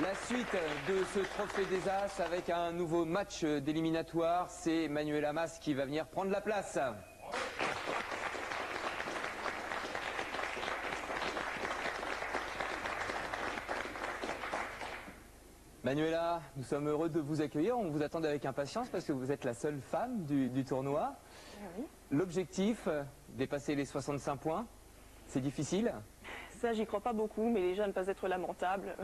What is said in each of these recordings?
La suite de ce trophée des As avec un nouveau match d'éliminatoire, c'est Manuela Mas qui va venir prendre la place. Manuela, nous sommes heureux de vous accueillir, on vous attend avec impatience parce que vous êtes la seule femme du tournoi. Oui. L'objectif, dépasser les 65 points, c'est difficile? Ça, j'y crois pas beaucoup, mais déjà ne pas être lamentable.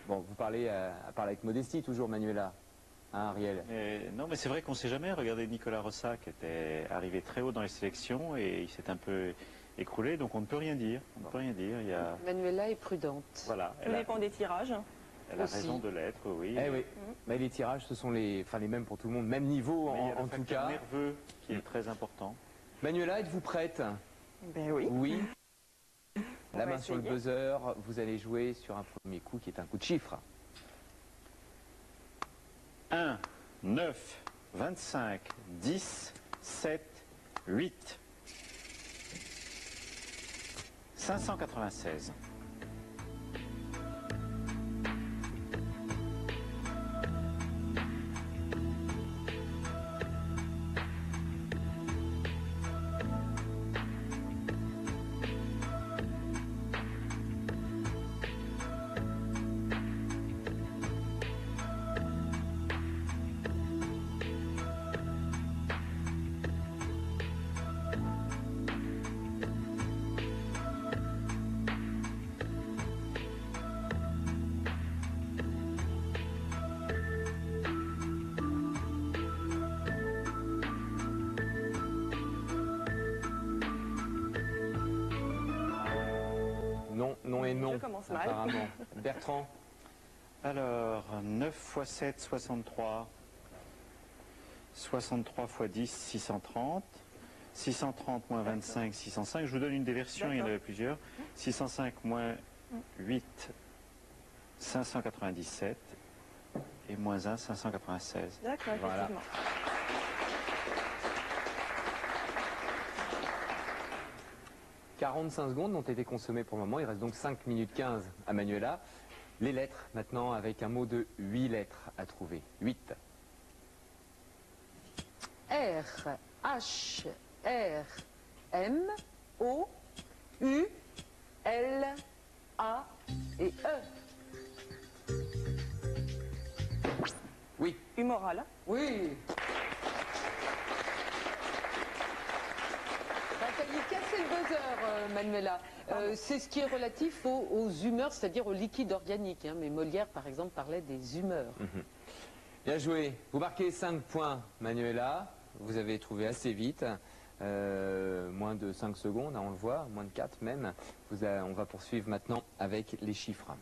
Bon, vous parlez avec modestie toujours, Manuela, hein, Ariel? Non, mais c'est vrai qu'on ne sait jamais. Regardez Nicolas Rossa qui était arrivé très haut dans les sélections et il s'est un peu écroulé, donc on ne peut rien dire. On ne peut rien dire. Il y a... Manuela est prudente. Voilà, Ça dépend des tirages. elle a aussi. raison de l'être, oui. Eh oui, mais les tirages, ce sont les mêmes pour tout le monde, même niveau Mais il y a en le tout facteur cas. nerveux qui est très important. Manuela, êtes-vous prête? Ben oui. Oui. On La va main sur le essayer. buzzer, vous allez jouer sur un premier coup qui est un coup de chiffre. 1, 9, 25, 10, 7, 8. 596. Non, non et non, Je commence mal. apparemment. Bertrand, Alors, 9 x 7, 63. 63 x 10, 630. 630 moins 25, 605. Je vous donne une des versions, il y en avait plusieurs. 605 moins 8, 597. Et moins 1, 596. D'accord, Voilà. effectivement. « 45 secondes ont été consommées pour le moment, il reste donc 5 minutes 15 à Manuela. Les lettres, maintenant, avec un mot de 8 lettres à trouver. 8. R, H, R, M, O, U, L, A et E. Oui. Humoral. Oui. T'as cassé le buzzer, Manuela. C'est ce qui est relatif aux humeurs, c'est-à-dire au liquide organique. Hein. Mais Molière, par exemple, parlait des humeurs. Bien joué. Vous marquez 5 points, Manuela. Vous avez trouvé assez vite. Moins de 5 secondes, hein, on le voit, moins de 4 même. On va poursuivre maintenant avec les chiffres.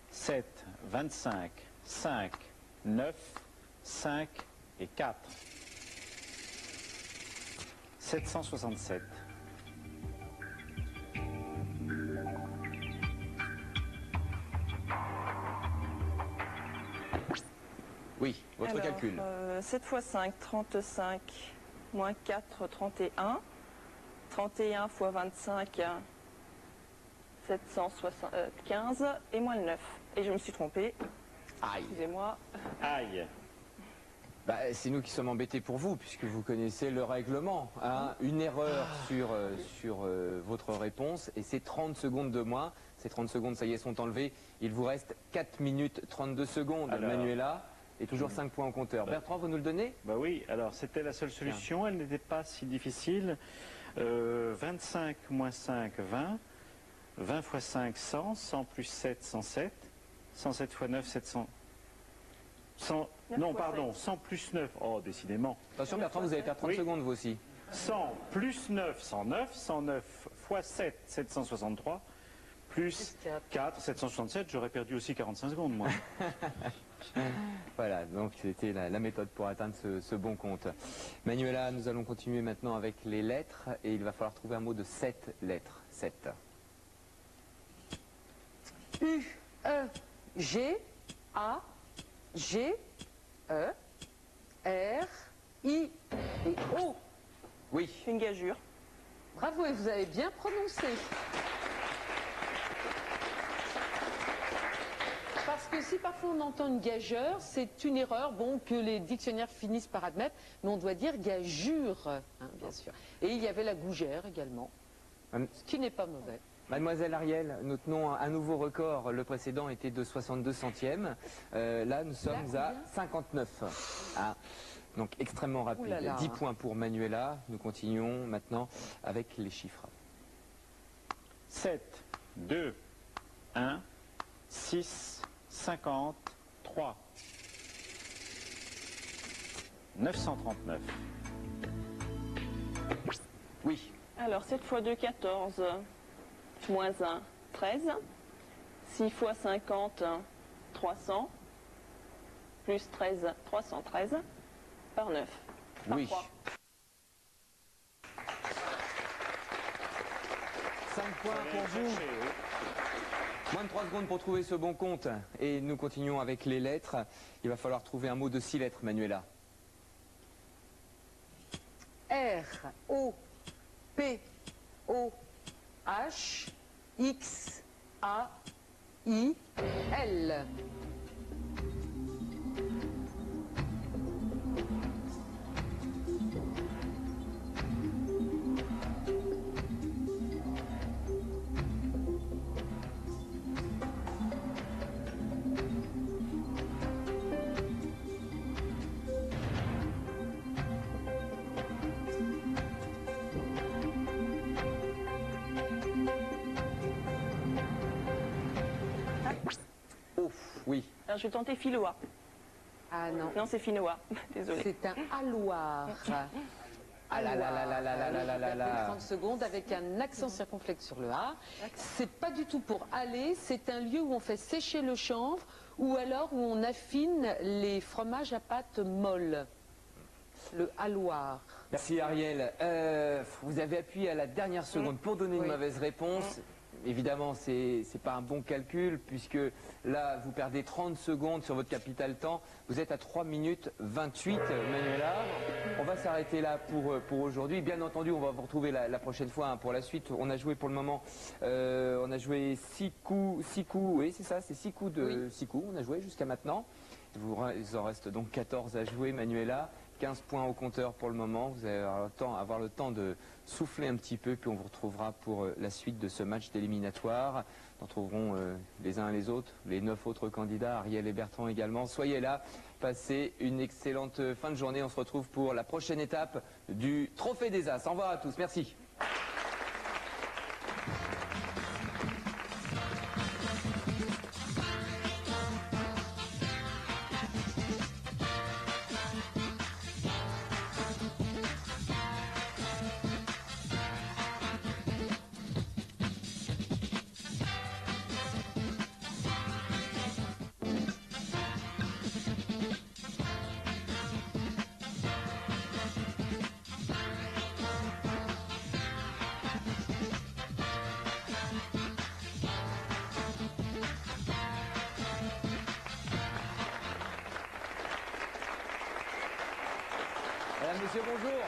7, 25, 5, 9, 5 et 4. 767. Oui, votre Alors, calcul. 7 x 5, 35. Moins 4, 31. 31 x 25, 775. Et moins le 9. Et je me suis trompée. Aïe. Excusez-moi. Aïe. Bah, c'est nous qui sommes embêtés pour vous, puisque vous connaissez le règlement. Hein. Une erreur sur votre réponse, et c'est 30 secondes de moins. Ces 30 secondes, ça y est, sont enlevées. Il vous reste 4 minutes 32 secondes, Alors. Manuela, et toujours 5 points au compteur. Bertrand, vous nous le donnez? Bah oui, alors c'était la seule solution, elle n'était pas si difficile. 25 moins 5, 20. 20 x 5, 100. 100 plus 7, 107. 107 x 9, 700. 100, 9 non, fois pardon, 100 plus 9. Oh, décidément. Attention, Bertrand, vous allez perdre 30 Oui. secondes, vous aussi. 100 plus 9, 109. 109 x 7, 763. Plus 4, 767. J'aurais perdu aussi 45 secondes, moi. Voilà, donc c'était la méthode pour atteindre ce bon compte. Manuela, nous allons continuer maintenant avec les lettres, et il va falloir trouver un mot de 7 lettres. 7. U, E, G, A, G, E, R, I et O. Oui. Une gageure. Bravo, et vous avez bien prononcé. si parfois on entend une gageure, c'est une erreur que les dictionnaires finissent par admettre, mais on doit dire gageure, hein, bien sûr. Et il y avait la gougère également, ce qui n'est pas mauvais. Mademoiselle Ariel, nous tenons un nouveau record. Le précédent était de 62 centièmes. Là, nous sommes à 59. Ah, donc extrêmement rapide. Ouh là là. 10 points pour Manuela. Nous continuons maintenant avec les chiffres. 7, 2, 1, 6, 50, 3, 939. Oui. Alors 7 x 2, 14. Moins 1, 13. 6 x 50, 300. Plus 13, 313. Par 9. Par Oui. 3. 5 points pour vous. Moins de 3 secondes pour trouver ce bon compte. Et nous continuons avec les lettres. Il va falloir trouver un mot de 6 lettres, Manuela. R, O, P, O, H, X, A, I, L. Ouf, oui. Alors je vais tenter Philoa. Ah non, Non, c'est Finoa. Désolée. c'est un alloir. Ah là là là là là là là là là là. 30 secondes avec un accent circonflexe sur le A. C'est pas du tout pour aller, c'est un lieu où on fait sécher le chanvre ou alors où on affine les fromages à pâte molle. Le alloir. Merci Ariel. Vous avez appuyé à la dernière seconde pour donner une Oui. mauvaise réponse. Évidemment, c'est pas un bon calcul puisque là, vous perdez 30 secondes sur votre capital temps. Vous êtes à 3 minutes 28, Manuela. On va s'arrêter là pour aujourd'hui. Bien entendu, on va vous retrouver la prochaine fois hein, pour la suite. On a joué pour le moment, on a joué 6 coups, oui c'est ça, c'est 6 coups de 6 coups. On a joué jusqu'à maintenant. Il en reste donc 14 à jouer, Manuela. 15 points au compteur pour le moment. Vous allez avoir le temps de souffler un petit peu, puis on vous retrouvera pour la suite de ce match d'éliminatoire. Nous retrouverons les uns et les autres, les 9 autres candidats, Ariel et Bertrand également. Soyez là, passez une excellente fin de journée. On se retrouve pour la prochaine étape du Trophée des As. Au revoir à tous, merci. Madame, monsieur, bonjour.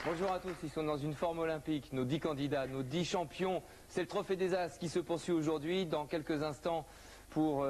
Bonjour à tous, ils sont dans une forme olympique, nos 10 candidats, nos 10 champions. C'est le Trophée des As qui se poursuit aujourd'hui. Dans quelques instants, pour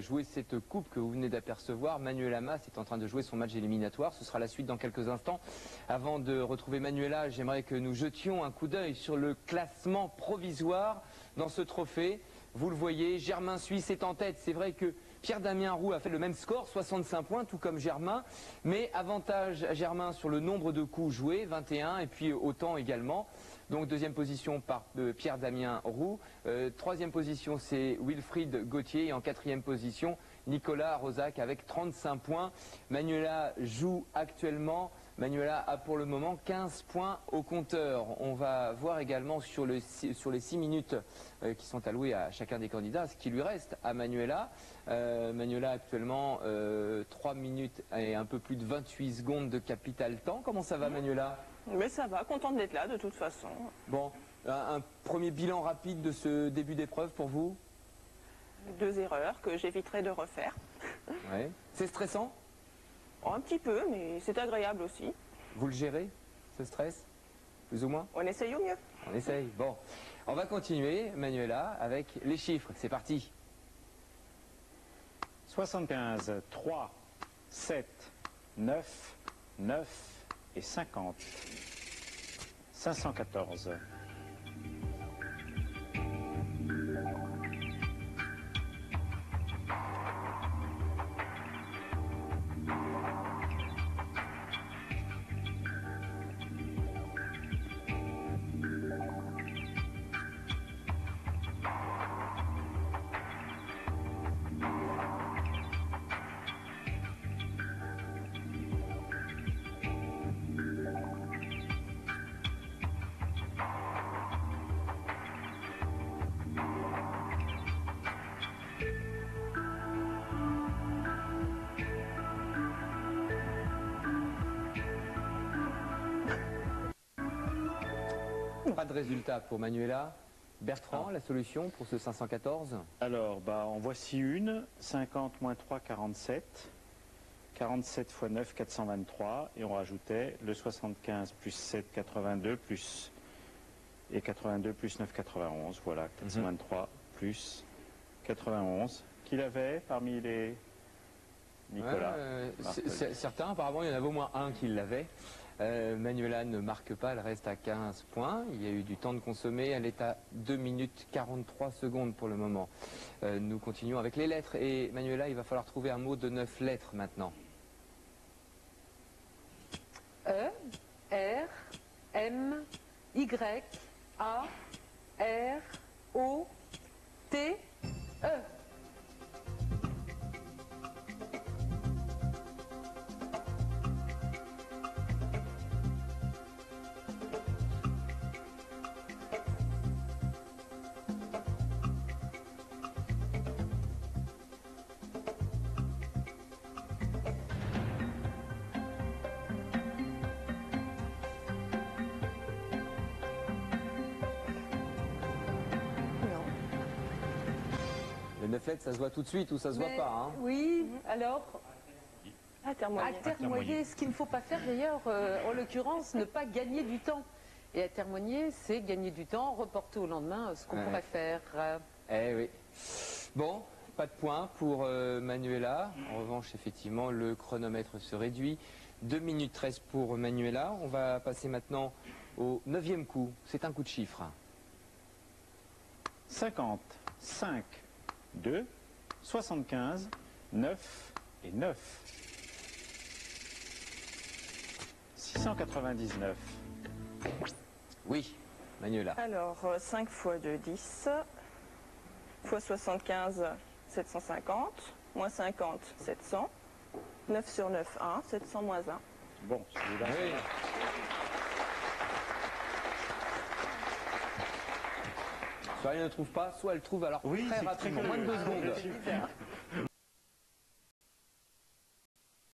jouer cette coupe que vous venez d'apercevoir, Manuela Mas est en train de jouer son match éliminatoire. Ce sera la suite dans quelques instants. Avant de retrouver Manuela, j'aimerais que nous jetions un coup d'œil sur le classement provisoire dans ce trophée. Vous le voyez, Germain Suisse est en tête. C'est vrai que Pierre-Damien Roux a fait le même score, 65 points, tout comme Germain. Mais avantage à Germain sur le nombre de coups joués, 21, et puis autant également. Donc deuxième position par Pierre-Damien Roux. Troisième position, c'est Wilfried Gauthier. Et en quatrième position, Nicolas Rosac avec 35 points. Manuela joue actuellement. Manuela a pour le moment 15 points au compteur. On va voir également sur les 6 minutes qui sont allouées à chacun des candidats, ce qui lui reste à Manuela. Manuela actuellement 3 minutes et un peu plus de 28 secondes de capital temps. Comment ça va Manuela? Mais ça va, contente d'être là de toute façon. Bon, un premier bilan rapide de ce début d'épreuve pour vous? 2 erreurs que j'éviterai de refaire. Ouais. C'est stressant? Oh, un petit peu, mais c'est agréable aussi. Vous le gérez, ce stress? Plus ou moins? On essaye au mieux. On essaye. Bon, on va continuer, Manuela, avec les chiffres. C'est parti. 75, 3, 7, 9, 9 et 50. 514. Pas de résultat pour Manuela. Bertrand, la solution pour ce 514? Alors, en voici une. 50 moins 3, 47. 47 fois 9, 423. Et on rajoutait le 75 plus 7, 82 plus... Et 82 plus 9, 91. Voilà, 423 plus 91. Qui l'avait parmi les... Nicolas. Certains, apparemment, il y en avait au moins un qui l'avait. Manuela ne marque pas, elle reste à 15 points. Il y a eu du temps de consommer, elle est à 2 minutes 43 secondes pour le moment. Nous continuons avec les lettres. Et Manuela, il va falloir trouver un mot de 9 lettres maintenant. E, R, M, Y, A, R, O, T, E. Les 9 lettres, ça se voit tout de suite ou ça se voit pas, hein? Oui, alors, Intermoyé. atermoyer, ce qu'il ne faut pas faire d'ailleurs, en l'occurrence, ne pas gagner du temps. Et atermoyer, c'est gagner du temps, reporter au lendemain ce qu'on Ouais. pourrait faire. Eh oui. Bon, pas de points pour Manuela. En revanche, effectivement, le chronomètre se réduit. 2 minutes 13 pour Manuela. On va passer maintenant au 9e coup. C'est un coup de chiffre. 50, 5, 2, 75, 9 et 9. 699. Oui, Manuela. Alors, 5 fois 2, 10. Fois 75, 750. Moins 50, 700. 9 sur 9, 1. 700 moins 1. Bon, celui-là. Oui. Soit elle ne trouve pas, soit elle trouve alors Oui, très c'est rapidement, très moins de 2 curieux. secondes.